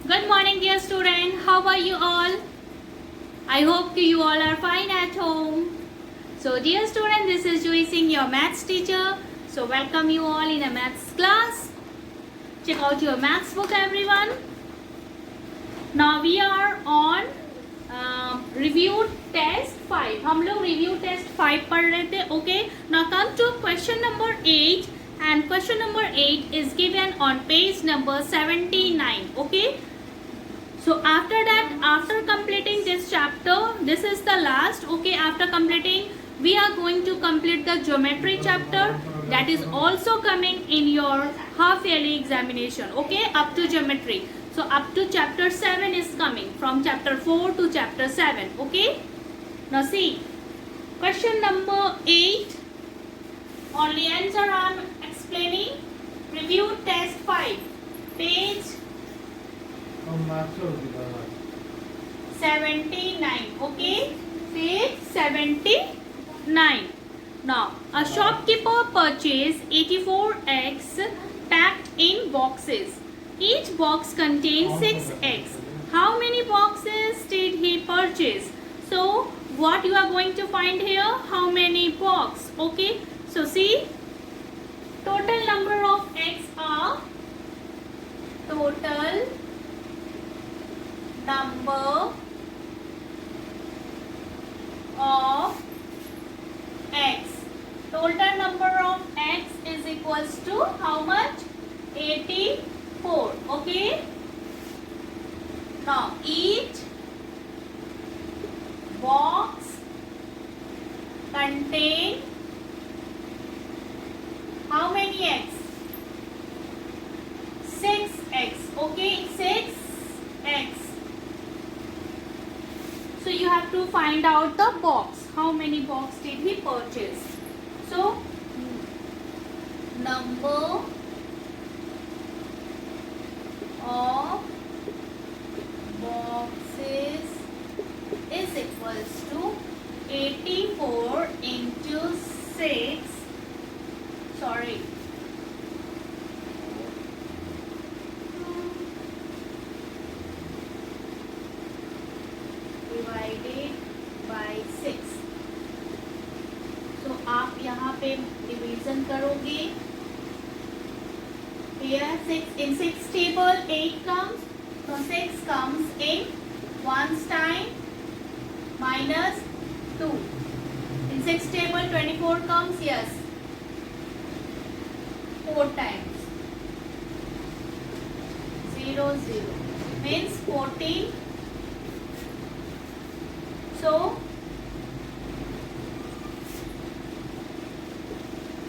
Good morning, dear student. How are you all? I hope you all are fine at home. So, dear student, this is Joy Singh, your maths teacher. So, welcome you all in a maths class. Check out your maths book, everyone. Now we are on review test 5. हम लोग review test 5 पढ़ रहे थे. Okay. Now come to question number 8. And question number 8 is given on page number 79. Okay. So after that, after completing this chapter, this is the last. Okay, after completing, we are going to complete the geometry chapter. That is also coming in your half yearly examination. Okay, up to geometry. So up to chapter 7 is coming, from chapter 4 to chapter 7. Okay, now see question number 8. Only answer I am explaining. Review test 5, page 79. Okay, page 79. Now, a shopkeeper purchased 84 eggs packed in boxes. Each box contains 6 eggs. How many boxes did he purchase? So, what you are going to find here? How many boxes? Okay, so see, total number of eggs are total number of eggs. Total number of eggs is equals to how much? 84. Okay. Now each box contain how many eggs? 6 eggs. Okay, 6 eggs. So you have to find out the box. How many box did he purchase? So number of boxes is equals to 84 into 6. Sorry. Divided by 6. So आप यहाँ पे division करोगे. Here 6 in 6 table 8 comes. So 6 comes in 1's time minus 2. In 6 table 24 comes, yes, 4 times. 0 0 means 14. So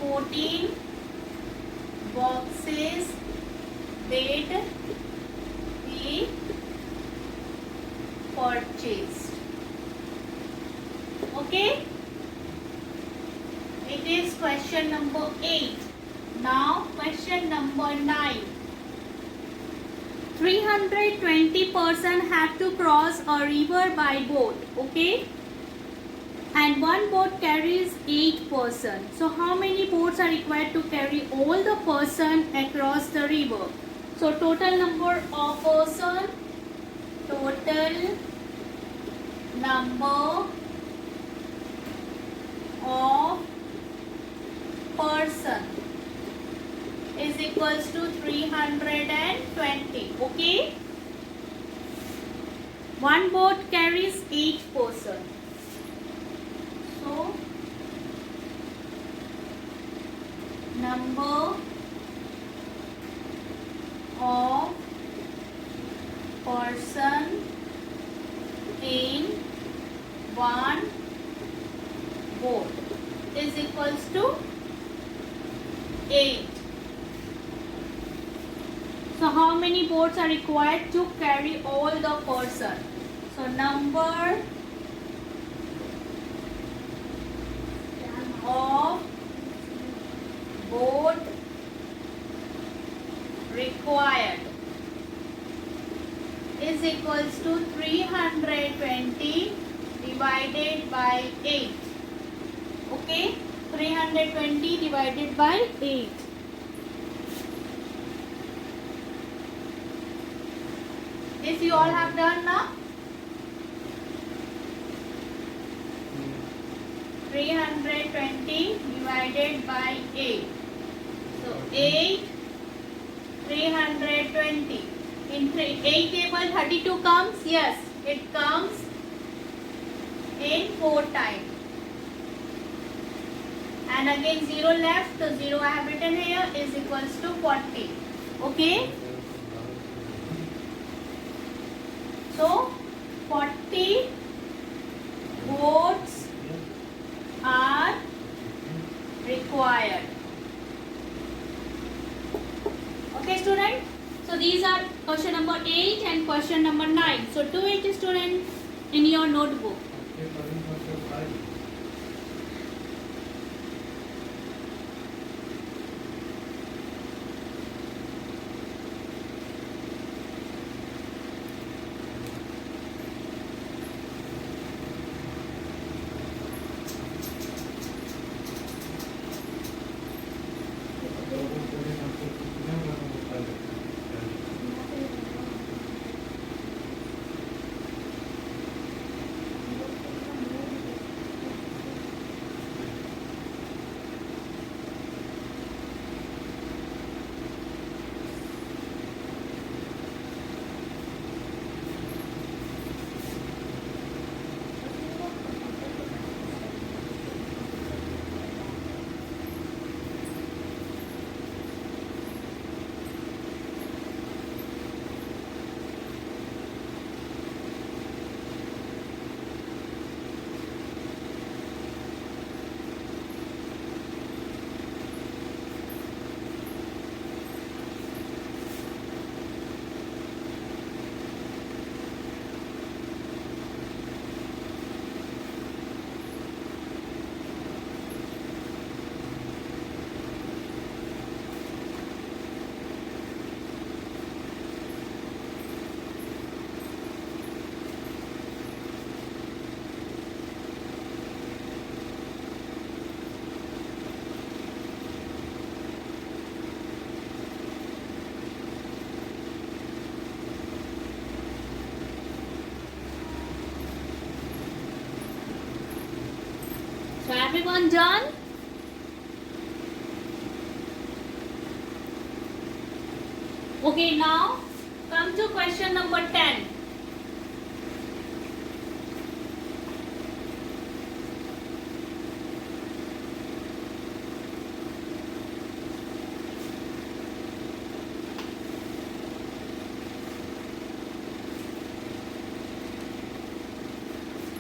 14 boxes did he purchased. Okay, it is question number 8. Now question number 9. 320 persons have to cross a river by boat. Okay, and one boat carries 8 persons. So how many boats are required to carry all the persons across the river? So total number of persons, total number of person is equals to 320. Okay, one boat carries 8 persons. So number of person in one boat is equals to 8. So how many boats are required to carry all the person? So number of boat required is equals to 320 divided by 8. Okay, 320 divided by 8. This you all have done now. 320 divided by 8. So 8, 320. In 8 table 32 comes? Yes, it comes in 4 times. And again 0 left, so 0 I have written here is equals to 40. Okay? So 40 votes are required. Okay, student? So these are question number 8 and question number 9. So do it, student, in your notebook. So everyone done? Okay, now come to question number 10.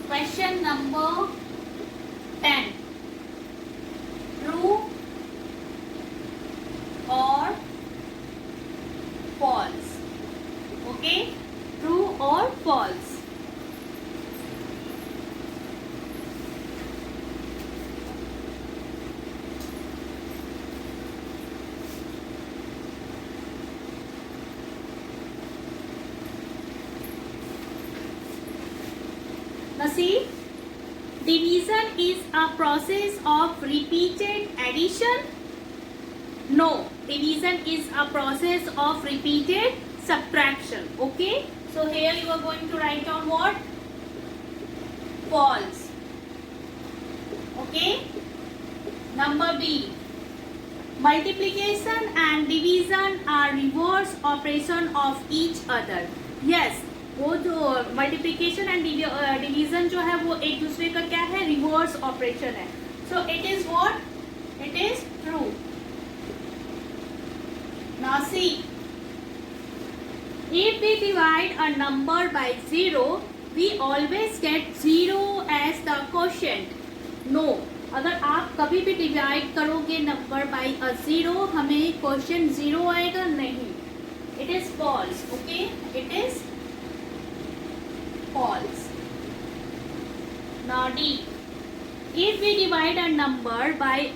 Question number 10. True or false? Okay, true or false? Now see, division is a process of repeated addition. No, division is a process of repeated subtraction. Okay, so here you are going to write down what? False. Okay, number B. Multiplication and division are reverse operation of each other. Yes, वो जो multiplication and division जो है वो एक दूसरे का क्या है? रिवर्स ऑपरेशन है. सो it is what? It is true. Now see, if we divide a number by 0, we always get 0 as the quotient. No, अगर आप कभी भी डिवाइड करोगे नंबर बाय 0, हमें क्वेश्चन 0 आएगा नहीं. It is false. Okay, it is false. Now D. If we divide a number by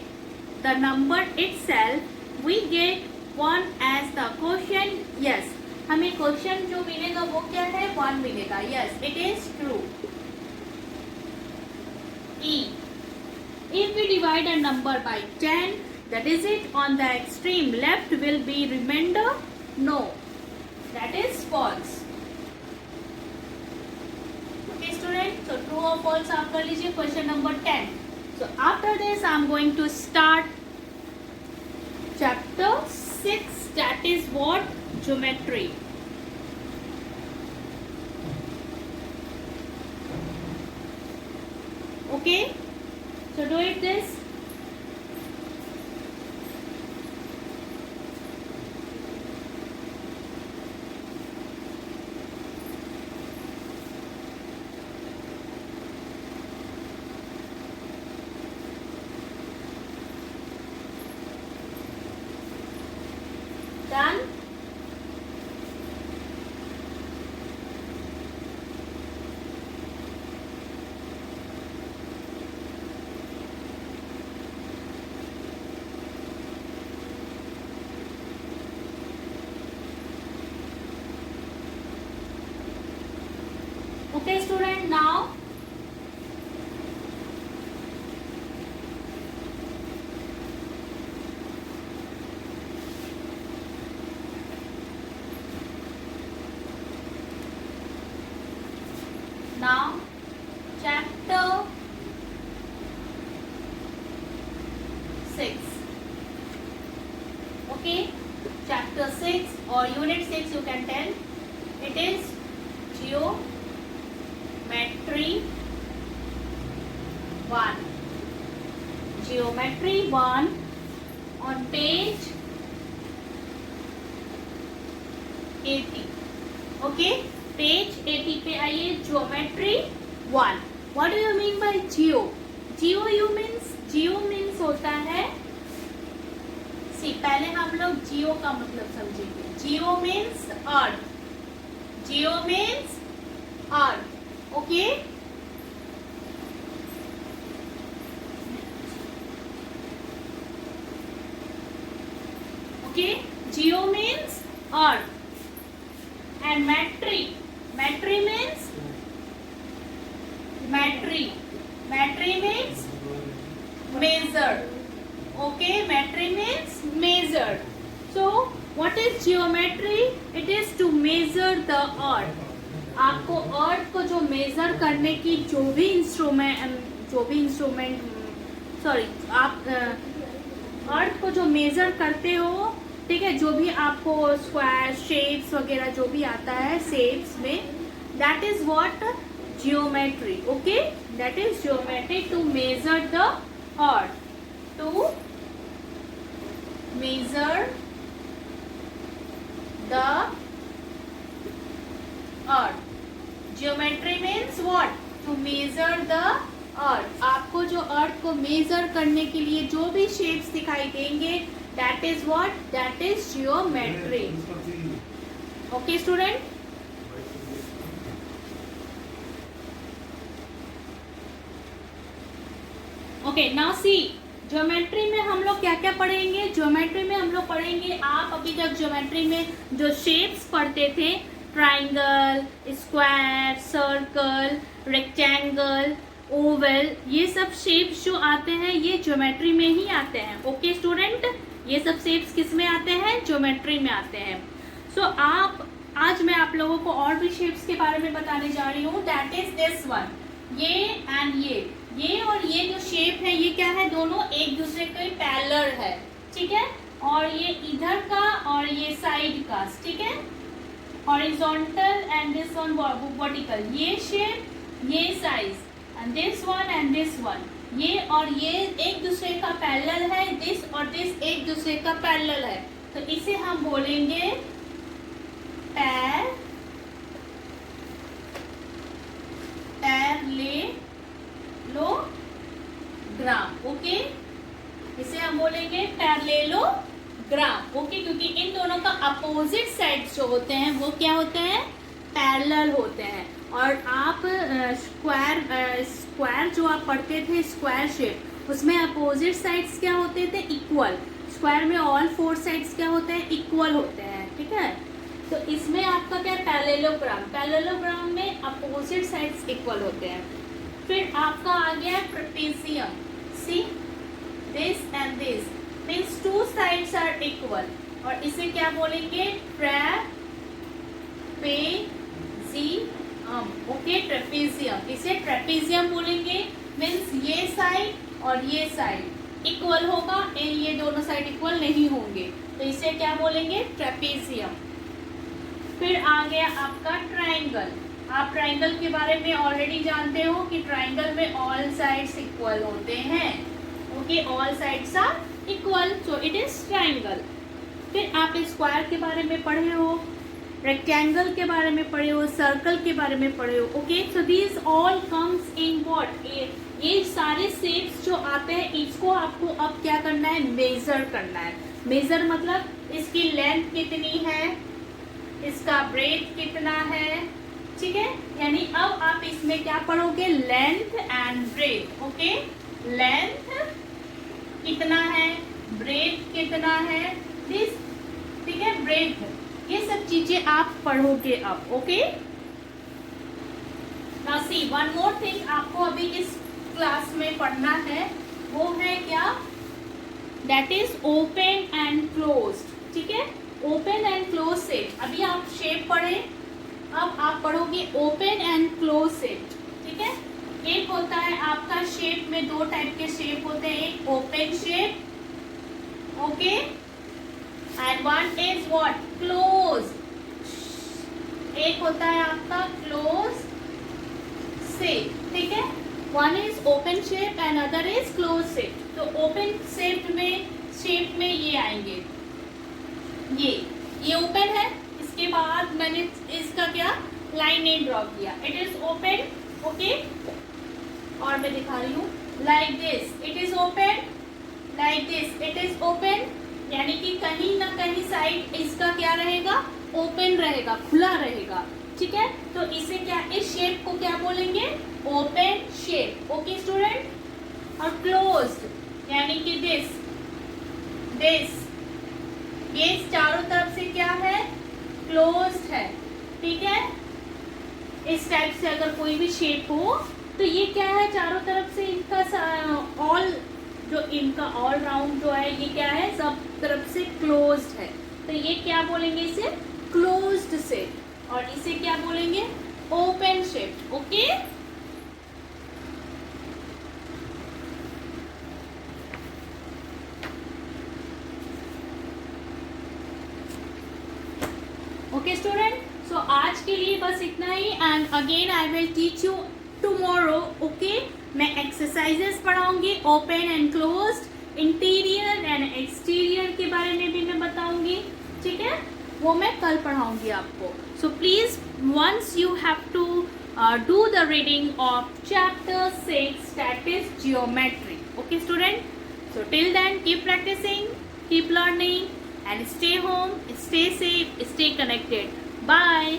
the number itself, we get 1 as the quotient. Yes, हमें question जो मिलेगा वो क्या है? 1 मिलेगा. Yes, it is true. E. If we divide a number by 10, the digit on the extreme left will be remainder. No, that is false. All साफ कर लीजिए question number 10. So after this I am going to start chapter 6, that is what? Geometry. Okay, so do it this. Done. Okay, student, now chapter 6. Okay, chapter 6 or unit 6 you can tell. It is geometry 1. Geometry 1 on page 80. Okay, page 80 पे आइए. Geometry 1. What do you mean by Jio? Jio means होता है, सी पहले हम लोग जियो का मतलब समझेंगे. जियो means earth. Jio means earth. Okay, okay, Jio means earth. And metry means metry means measured. Okay, metry means measured. So what is geometry? It is to measure the earth. आपको अर्थ को जो मेजर करने की जो भी instrument sorry आप अर्थ को जो मेजर करते हो, ठीक है, जो भी आपको स्क्वायर शेप्स वगैरह जो भी आता है शेप्स में, that is what? Geometry. Okay, that is geometry to measure the earth. To measure the earth. Geometry means what? To measure the earth. आपको जो अर्थ को मेजर करने के लिए जो भी शेप्स दिखाई देंगे, that is what? That is geometry. Okay, student? Okay, now see, geometry में हम लोग क्या क्या पढ़ेंगे? ज्योमेट्री में हम लोग पढ़ेंगे, आप अभी तक ज्योमेट्री में जो शेप्स पढ़ते थे, triangle, square, circle, rectangle, Oval, ये सब शेप्स जो आते हैं ये ज्योमेट्री में ही आते हैं. ओके स्टूडेंट, ये सब शेप्स किस में आते हैं? ज्योमेट्री में आते हैं. सो आज मैं आप लोगों को और भी शेप्स के बारे में बताने जा रही हूँ. That is this one. ये एंड ये और ये जो शेप है ये क्या है? दोनों एक दूसरे के पैरेलल है. ठीक है, और ये इधर का और ये साइड का, ठीक है, horizontal and this one vertical. ये शेप, ये size, and this one and this one, ये और ये एक दूसरे का पैरेलल है. दिस और दिस एक दूसरे का पैरेलल है, तो इसे हम बोलेंगे पैरेललोग्राम. ओके, इसे हम बोलेंगे पैरेललोग्राम. ओके, क्योंकि इन दोनों का अपोजिट साइड्स जो होते हैं वो क्या होते हैं? पैरेलल होते हैं. और आप स्क्वायर जो आप पढ़ते थे, स्क्वायर शेप, उसमें अपोजिट साइड्स क्या होते थे? इक्वल. स्क्वायर में ऑल 4 साइड्स क्या होते हैं? इक्वल होते हैं. ठीक है, तो इसमें आपका क्या? पैरेललोग्राम में अपोजिट साइड्स इक्वल होते हैं. फिर आपका आ गया trapezium. See, this and this means 2 sides are equal, और इसे क्या बोलेंगे? ट्रेपेजियम. ओके, ट्रेपेजियम, इसे ट्रेपेजियम बोलेंगे। मीन्स ये साइड और ये साइड इक्वल होगा, ये दोनों साइड इक्वल नहीं होंगे, तो इसे क्या बोलेंगे, ट्रेपेजियम। फिर आ गया आपका ट्राइंगल। आप ट्राइंगल के बारे में ऑलरेडी जानते हो कि ट्राइंगल में ऑल साइड्स इक्वल होते हैं। Okay, all sides are equal, so it is triangle. फिर आप स्क्वायर के बारे में पढ़े हो, रेक्टेंगल के बारे में पढ़े हो, सर्कल के बारे में पढ़े हो। Okay, so these all comes in what, ये सारे शेप्स जो आते हैं इसको आपको अब क्या करना है, मेजर करना है। मेजर मतलब इसकी लेंथ कितनी है, इसका ब्रेथ कितना है, ठीक है। यानी अब आप इसमें क्या पढ़ोगे, length and breadth. Okay, length कितना है, ब्रेथ कितना है, दिस, ठीक है, ब्रेथ, ये सब चीजें आप पढ़ोगे अब। Okay, now see one more thing आपको अभी इस क्लास में पढ़ना है, वो है क्या, that is open and closed. ठीक है, ओपन एंड क्लोज शेप। अभी आप शेप पढ़े, अब आप पढ़ोगे ओपन एंड क्लोज शेप। ठीक है, एक होता है आपका शेप में दो टाइप के शेप होते हैं, एक open shape, okay, and one is what, close. एक होता है आपका क्लोज शेप, ठीक है, one is open shape and other is close shape. तो ओपन शेप में ये आएंगे, ये ओपन है, इसके बाद मैंने इसका क्या लाइन नहीं ड्रॉ किया, इट इज ओपन। ओके, और मैं दिखा रही हूँ like this, it is open, like this it is open, यानी कि कहीं ना कहीं साइड इसका क्या रहेगा, ओपन रहेगा, खुला रहेगा। ठीक है, तो इसे क्या, इस शेप को क्या बोलेंगे, ओपन शेप। ओके स्टूडेंट, और क्लोज्ड यानी कि दिस, ये चारों तरफ से क्या है, क्लोज्ड है। ठीक है, इस टाइप से अगर कोई भी शेप हो तो ये क्या है, चारों तरफ से इनका ऑल, जो इनका ऑल राउंड जो है ये क्या है, सब तरफ से क्लोज्ड है, तो ये क्या बोलेंगे, इसे क्लोज्ड शेप, और इसे क्या बोलेंगे, open shape. Okay, okay student, so आज के लिए बस इतना ही, and again I will teach you tomorrow. Okay, मैं एक्सरसाइजेस पढ़ाऊंगी, open and closed, interior and exterior के बारे में भी मैं बताऊंगी। ठीक है, वो मैं कल पढ़ाऊंगी आपको। So please once you have to do the reading of chapter 6, that is geometry. Okay student, so till then keep practicing, keep learning and stay home, stay safe, stay connected. Bye.